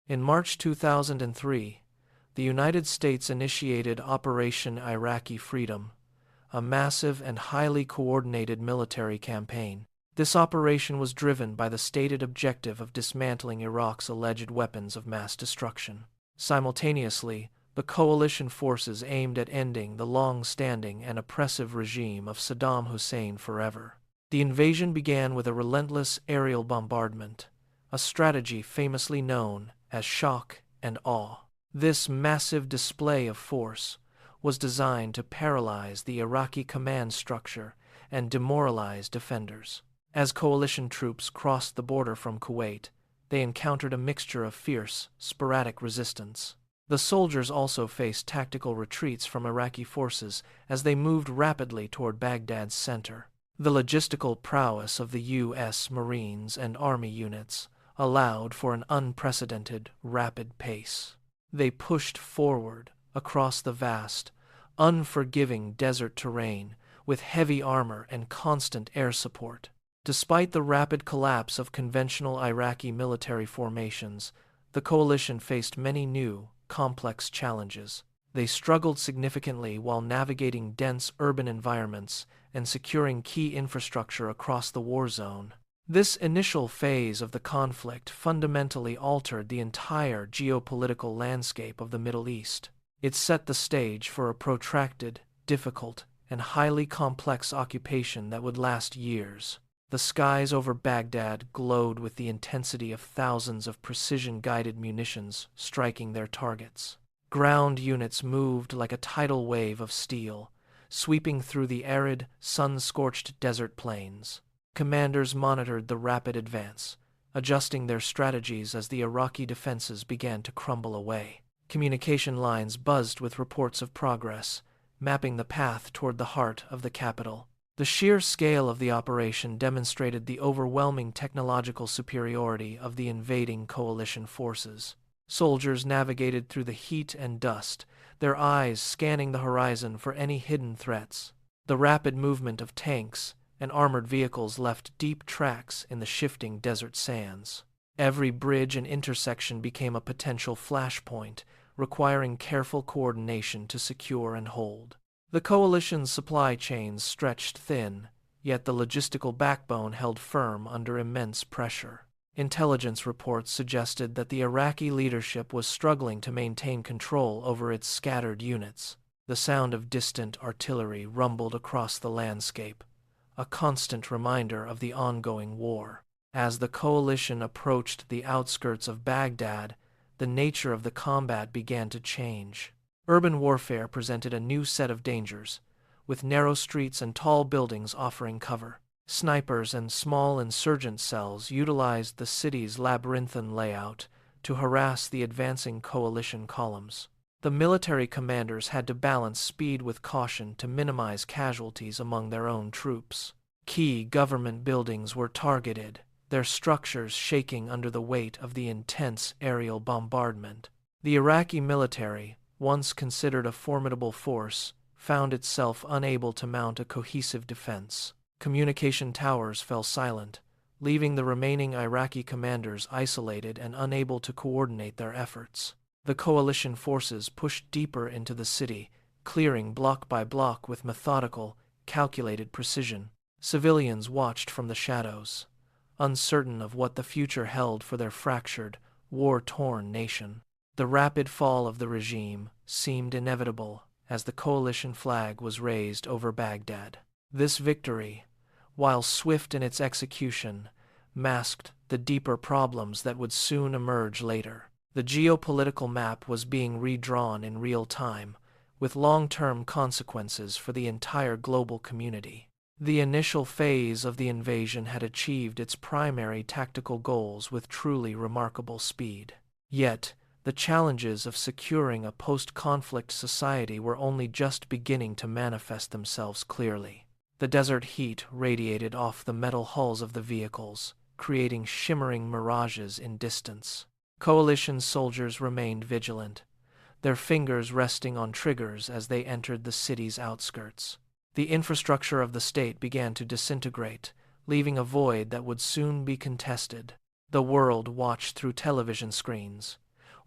In March 2003, the United States initiated Operation Iraqi Freedom, a massive and highly coordinated military campaign. This operation was driven by the stated objective of dismantling Iraq's alleged weapons of mass destruction. Simultaneously, the coalition forces aimed at ending the long-standing and oppressive regime of Saddam Hussein forever. The invasion began with a relentless aerial bombardment, a strategy famously known as shock and awe. This massive display of force was designed to paralyze the Iraqi command structure and demoralize defenders. As coalition troops crossed the border from Kuwait, they encountered a mixture of fierce, sporadic resistance. The soldiers also faced tactical retreats from Iraqi forces as they moved rapidly toward Baghdad's center. The logistical prowess of the U.S. Marines and Army units allowed for an unprecedented, rapid pace. They pushed forward across the vast, unforgiving desert terrain with heavy armor and constant air support. Despite the rapid collapse of conventional Iraqi military formations, the coalition faced many new, complex challenges. They struggled significantly while navigating dense urban environments and securing key infrastructure across the war zone. This initial phase of the conflict fundamentally altered the entire geopolitical landscape of the Middle East. It set the stage for a protracted, difficult, and highly complex occupation that would last years. The skies over Baghdad glowed with the intensity of thousands of precision-guided munitions striking their targets. Ground units moved like a tidal wave of steel, sweeping through the arid, sun-scorched desert plains. Commanders monitored the rapid advance, adjusting their strategies as the Iraqi defenses began to crumble away. Communication lines buzzed with reports of progress, mapping the path toward the heart of the capital. The sheer scale of the operation demonstrated the overwhelming technological superiority of the invading coalition forces. Soldiers navigated through the heat and dust, their eyes scanning the horizon for any hidden threats. The rapid movement of tanks and armored vehicles left deep tracks in the shifting desert sands. Every bridge and intersection became a potential flashpoint, requiring careful coordination to secure and hold. The coalition's supply chains stretched thin, yet the logistical backbone held firm under immense pressure. Intelligence reports suggested that the Iraqi leadership was struggling to maintain control over its scattered units. The sound of distant artillery rumbled across the landscape, a constant reminder of the ongoing war. As the coalition approached the outskirts of Baghdad, the nature of the combat began to change. Urban warfare presented a new set of dangers, with narrow streets and tall buildings offering cover. Snipers and small insurgent cells utilized the city's labyrinthine layout to harass the advancing coalition columns. The military commanders had to balance speed with caution to minimize casualties among their own troops. Key government buildings were targeted, their structures shaking under the weight of the intense aerial bombardment. The Iraqi military, once considered a formidable force, found itself unable to mount a cohesive defense. Communication towers fell silent, leaving the remaining Iraqi commanders isolated and unable to coordinate their efforts. The coalition forces pushed deeper into the city, clearing block by block with methodical, calculated precision. Civilians watched from the shadows, uncertain of what the future held for their fractured, war-torn nation. The rapid fall of the regime seemed inevitable as the coalition flag was raised over Baghdad. This victory, while swift in its execution, masked the deeper problems that would soon emerge later. The geopolitical map was being redrawn in real time, with long-term consequences for the entire global community. The initial phase of the invasion had achieved its primary tactical goals with truly remarkable speed. Yet, the challenges of securing a post-conflict society were only just beginning to manifest themselves clearly. The desert heat radiated off the metal hulls of the vehicles, creating shimmering mirages in distance. Coalition soldiers remained vigilant, their fingers resting on triggers as they entered the city's outskirts. The infrastructure of the state began to disintegrate, leaving a void that would soon be contested. The world watched through television screens,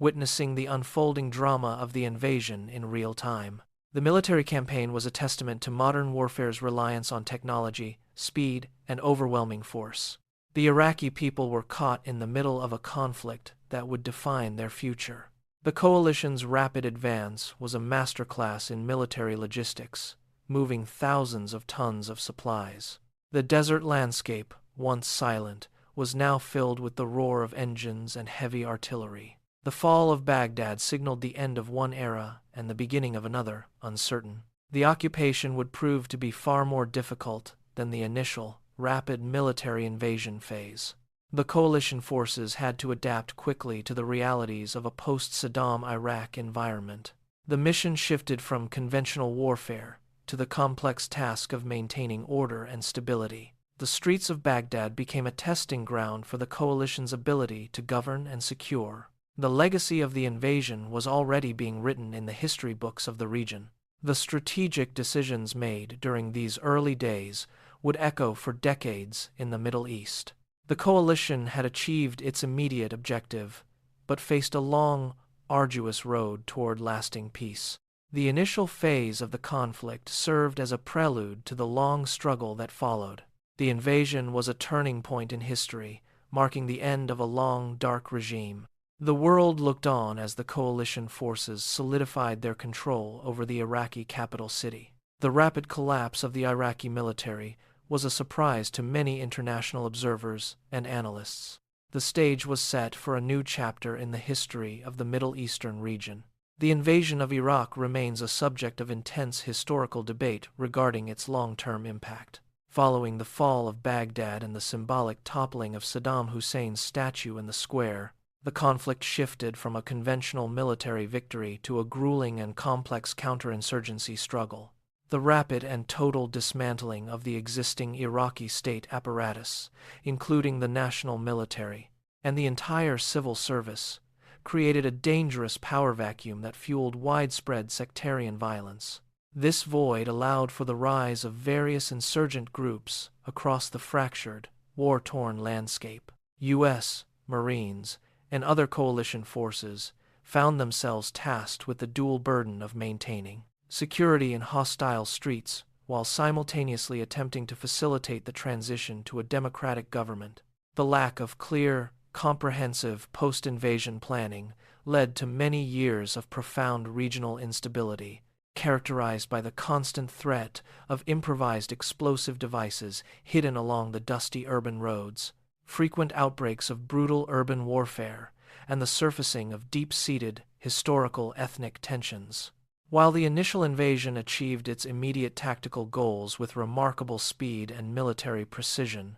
witnessing the unfolding drama of the invasion in real time. The military campaign was a testament to modern warfare's reliance on technology, speed, and overwhelming force. The Iraqi people were caught in the middle of a conflict that would define their future. The coalition's rapid advance was a masterclass in military logistics, moving thousands of tons of supplies. The desert landscape, once silent, was now filled with the roar of engines and heavy artillery. The fall of Baghdad signaled the end of one era and the beginning of another, uncertain. The occupation would prove to be far more difficult than the initial, rapid military invasion phase. The coalition forces had to adapt quickly to the realities of a post-Saddam Iraq environment. The mission shifted from conventional warfare to the complex task of maintaining order and stability. The streets of Baghdad became a testing ground for the coalition's ability to govern and secure. The legacy of the invasion was already being written in the history books of the region. The strategic decisions made during these early days would echo for decades in the Middle East. The coalition had achieved its immediate objective, but faced a long, arduous road toward lasting peace. The initial phase of the conflict served as a prelude to the long struggle that followed. The invasion was a turning point in history, marking the end of a long, dark regime. The world looked on as the coalition forces solidified their control over the Iraqi capital city. The rapid collapse of the Iraqi military was a surprise to many international observers and analysts. The stage was set for a new chapter in the history of the Middle Eastern region. The invasion of Iraq remains a subject of intense historical debate regarding its long-term impact. Following the fall of Baghdad and the symbolic toppling of Saddam Hussein's statue in the square, the conflict shifted from a conventional military victory to a grueling and complex counterinsurgency struggle. The rapid and total dismantling of the existing Iraqi state apparatus, including the national military and the entire civil service, created a dangerous power vacuum that fueled widespread sectarian violence. This void allowed for the rise of various insurgent groups across the fractured, war-torn landscape. U.S. Marines and other coalition forces found themselves tasked with the dual burden of maintaining security in hostile streets while simultaneously attempting to facilitate the transition to a democratic government. The lack of clear, comprehensive post-invasion planning led to many years of profound regional instability, characterized by the constant threat of improvised explosive devices hidden along the dusty urban roads, frequent outbreaks of brutal urban warfare, and the surfacing of deep-seated historical ethnic tensions. While the initial invasion achieved its immediate tactical goals with remarkable speed and military precision,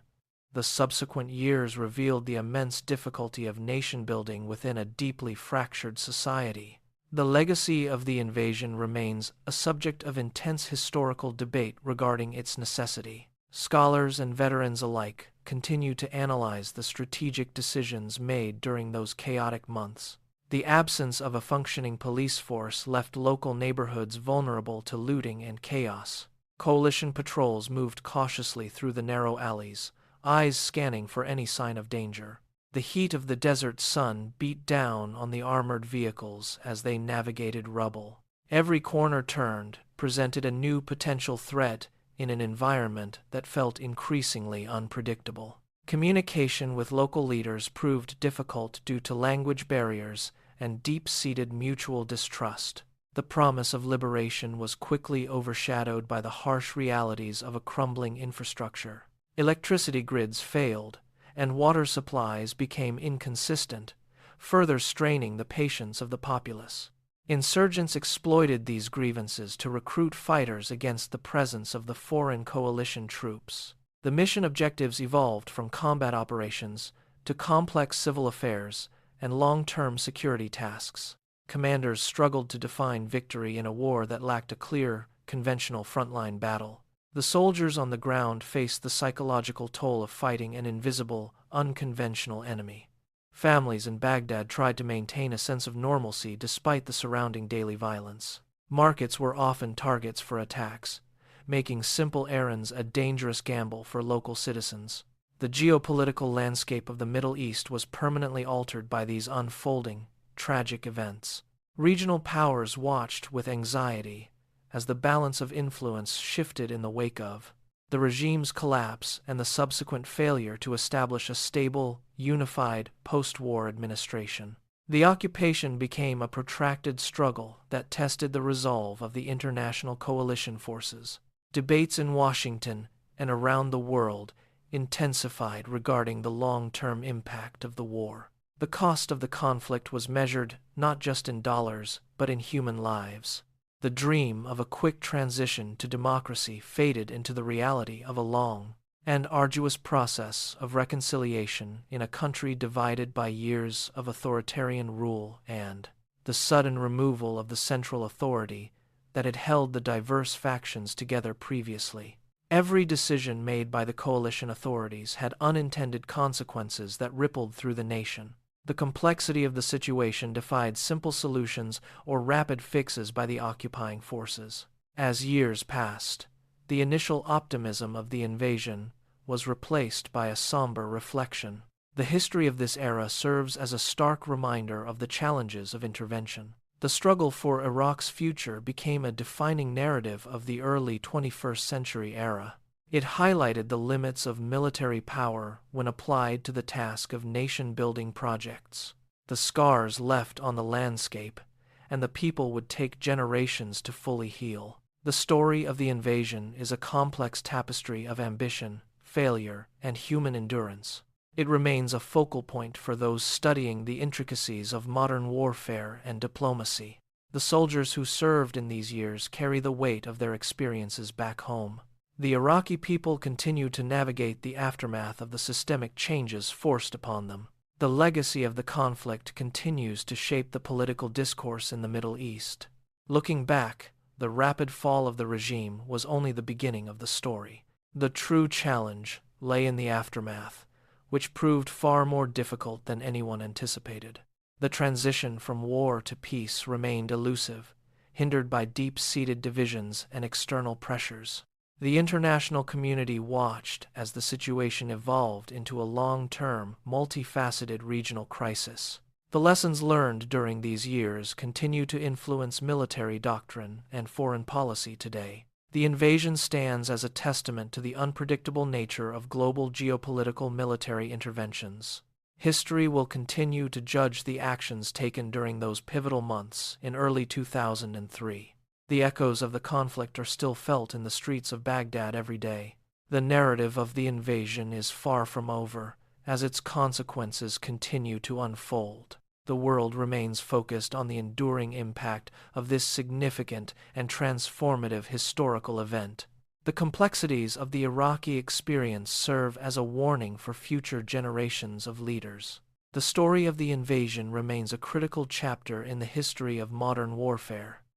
the subsequent years revealed the immense difficulty of nation-building within a deeply fractured society. The legacy of the invasion remains a subject of intense historical debate regarding its necessity. Scholars and veterans alike continue to analyze the strategic decisions made during those chaotic months. The absence of a functioning police force left local neighborhoods vulnerable to looting and chaos. Coalition patrols moved cautiously through the narrow alleys, eyes scanning for any sign of danger. The heat of the desert sun beat down on the armored vehicles as they navigated rubble. Every corner turned presented a new potential threat in an environment that felt increasingly unpredictable. Communication with local leaders proved difficult due to language barriers and deep-seated mutual distrust. The promise of liberation was quickly overshadowed by the harsh realities of a crumbling infrastructure. Electricity grids failed, and water supplies became inconsistent, further straining the patience of the populace. Insurgents exploited these grievances to recruit fighters against the presence of the foreign coalition troops. The mission objectives evolved from combat operations to complex civil affairs and long-term security tasks. Commanders struggled to define victory in a war that lacked a clear, conventional frontline battle. The soldiers on the ground faced the psychological toll of fighting an invisible, unconventional enemy. Families in Baghdad tried to maintain a sense of normalcy despite the surrounding daily violence. Markets were often targets for attacks, making simple errands a dangerous gamble for local citizens. The geopolitical landscape of the Middle East was permanently altered by these unfolding, tragic events. Regional powers watched with anxiety as the balance of influence shifted in the wake of the regime's collapse and the subsequent failure to establish a stable, unified post-war administration. The occupation became a protracted struggle that tested the resolve of the international coalition forces. Debates in Washington and around the world intensified regarding the long-term impact of the war. The cost of the conflict was measured not just in dollars, but in human lives. The dream of a quick transition to democracy faded into the reality of a long and arduous process of reconciliation in a country divided by years of authoritarian rule and the sudden removal of the central authority that had held the diverse factions together previously. Every decision made by the coalition authorities had unintended consequences that rippled through the nation. The complexity of the situation defied simple solutions or rapid fixes by the occupying forces. As years passed, the initial optimism of the invasion was replaced by a somber reflection. The history of this era serves as a stark reminder of the challenges of intervention. The struggle for Iraq's future became a defining narrative of the early 21st century era. It highlighted the limits of military power when applied to the task of nation-building projects. The scars left on the landscape, and the people would take generations to fully heal. The story of the invasion is a complex tapestry of ambition, failure, and human endurance. It remains a focal point for those studying the intricacies of modern warfare and diplomacy. The soldiers who served in these years carry the weight of their experiences back home. The Iraqi people continue to navigate the aftermath of the systemic changes forced upon them. The legacy of the conflict continues to shape the political discourse in the Middle East. Looking back, the rapid fall of the regime was only the beginning of the story. The true challenge lay in the aftermath, which proved far more difficult than anyone anticipated. The transition from war to peace remained elusive, hindered by deep-seated divisions and external pressures. The international community watched as the situation evolved into a long-term, multifaceted regional crisis. The lessons learned during these years continue to influence military doctrine and foreign policy today. The invasion stands as a testament to the unpredictable nature of global geopolitical military interventions. History will continue to judge the actions taken during those pivotal months in early 2003. The echoes of the conflict are still felt in the streets of Baghdad every day. The narrative of the invasion is far from over, as its consequences continue to unfold. The world remains focused on the enduring impact of this significant and transformative historical event. The complexities of the Iraqi experience serve as a warning for future generations of leaders. The story of the invasion remains a critical chapter in the history of modern warfare.